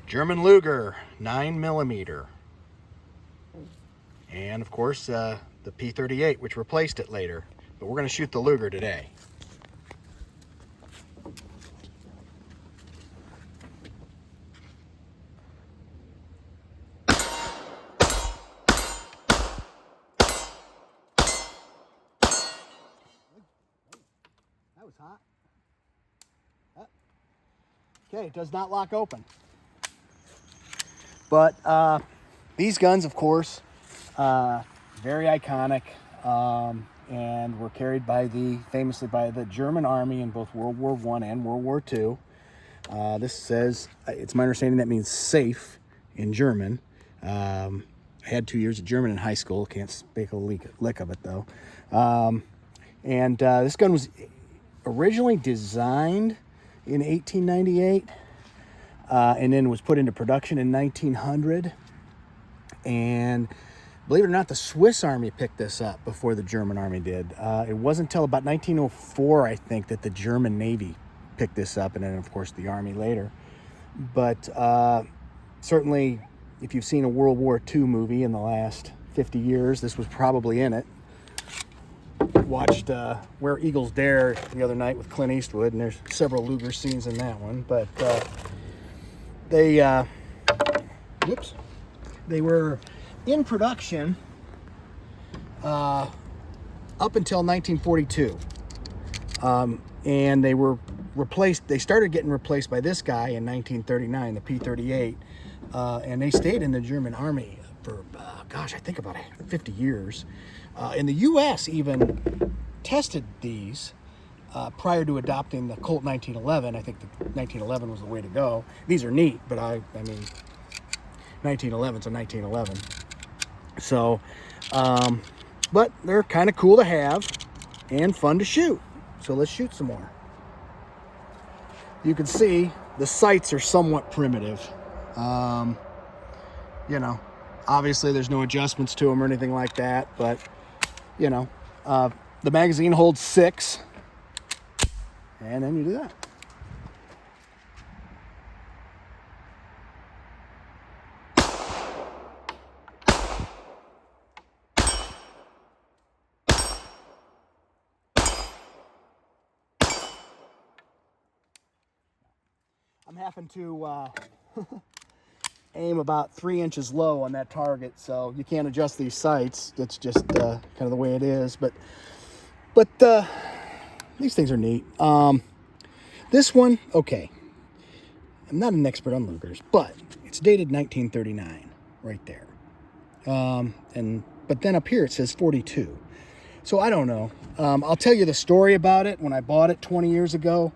German Luger 9mm, and of course the P38, which replaced it later. But we're going to shoot the Luger today. That was hot. Okay, it does not lock open. But these guns, of course, very iconic, and were carried famously by the German Army in both World War I and World War II. This says, it's my understanding that means safe in German. I had 2 years of German in high school. Can't speak a lick of it, though. This gun was originally designed in 1898, and then was put into production in 1900. And believe it or not, the Swiss Army picked this up before the German Army did. It wasn't until about 1904, I think, that the German Navy picked this up, and then, of course, the Army later. But certainly, if you've seen a World War II movie in the last 50 years, this was probably in it. Watched Where Eagles Dare the other night with Clint Eastwood, and there's several Luger scenes in that one. But they were in production up until 1942, and they were replaced. They started getting replaced by this guy in 1939, the P38, and they stayed in the German Army for I think about 50 years. In the U.S. even tested these prior to adopting the Colt 1911. I think the 1911 was the way to go. These are neat, but I mean, 1911's a 1911. So, but they're kind of cool to have and fun to shoot. So let's shoot some more. You can see the sights are somewhat primitive. Obviously there's no adjustments to them or anything like that, but the magazine holds 6, and then you do that. I'm having to aim about 3 inches low on that target, so you can't adjust these sights. That's just kind of the way it is. But these things are neat. This one, okay. I'm not an expert on Lugers, but it's dated 1939 right there. But then up here it says 42. So I don't know. I'll tell you the story about it. When I bought it 20 years ago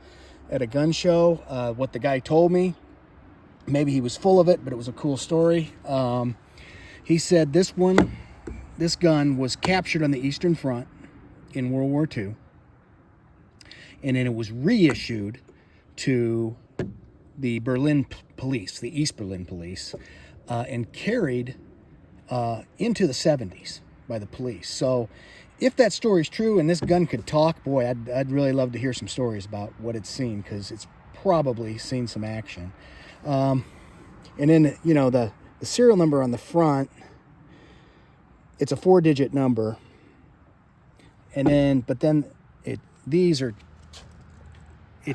at a gun show, what the guy told me. Maybe he was full of it, but it was a cool story. He said this gun was captured on the Eastern Front in World War II, and then it was reissued to the Berlin police, the East Berlin police, and carried into the 70s by the police. So if that story's true and this gun could talk, boy, I'd really love to hear some stories about what it's seen, because it's probably seen some action. And then, the serial number on the front, it's a 4-digit number. And then, it's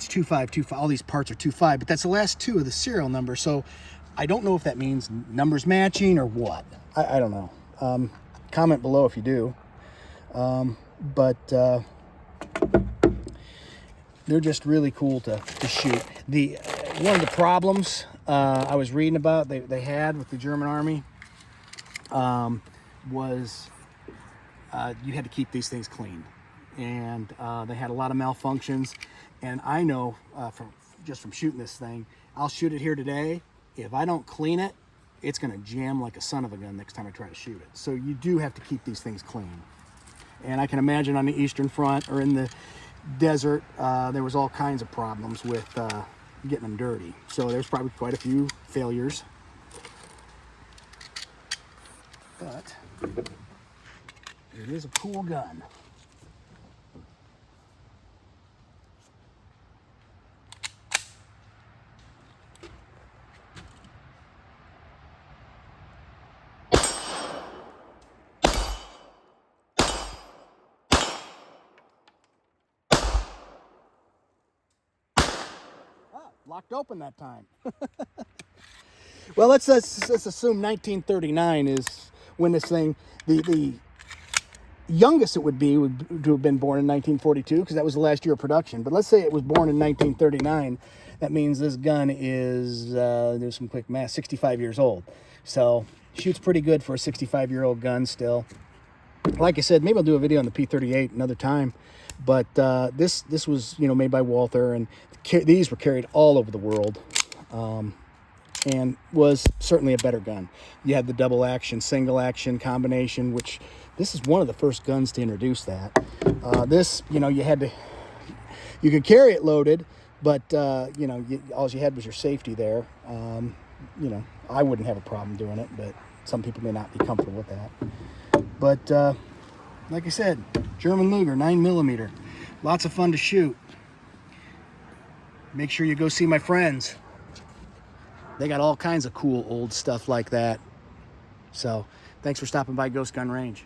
2525. All these parts are 25, but that's the last 2 of the serial number. So I don't know if that means numbers matching or what. I don't know. Comment below if you do. But they're just really cool to shoot. One of the problems I was reading about they had with the German Army was you had to keep these things clean, and they had a lot of malfunctions. And I know from shooting this thing, I'll shoot it here today. If I don't clean it, it's going to jam like a son of a gun next time I try to shoot it. So you do have to keep these things clean. And I can imagine on the Eastern Front or in the desert, there was all kinds of problems with getting them dirty. So there's probably quite a few failures. But it is a cool gun. locked open that time. Well, let's assume 1939 is when this thing, the youngest it would to have been born in 1942, because that was the last year of production. But let's say it was born in 1939. That means this gun is, there's some quick math, 65 years old. So shoots pretty good for a 65-year-old gun still. Like I said, maybe I'll do a video on the P38 another time. But this was, made by Walther, and these were carried all over the world. And was certainly a better gun. You had the double action, single action combination, which this is one of the first guns to introduce that. This, you could carry it loaded, but, all you had was your safety there. I wouldn't have a problem doing it, but some people may not be comfortable with that. But, like I said, German Luger, 9mm. Lots of fun to shoot. Make sure you go see my friends. They got all kinds of cool old stuff like that. So, thanks for stopping by Ghost Gun Range.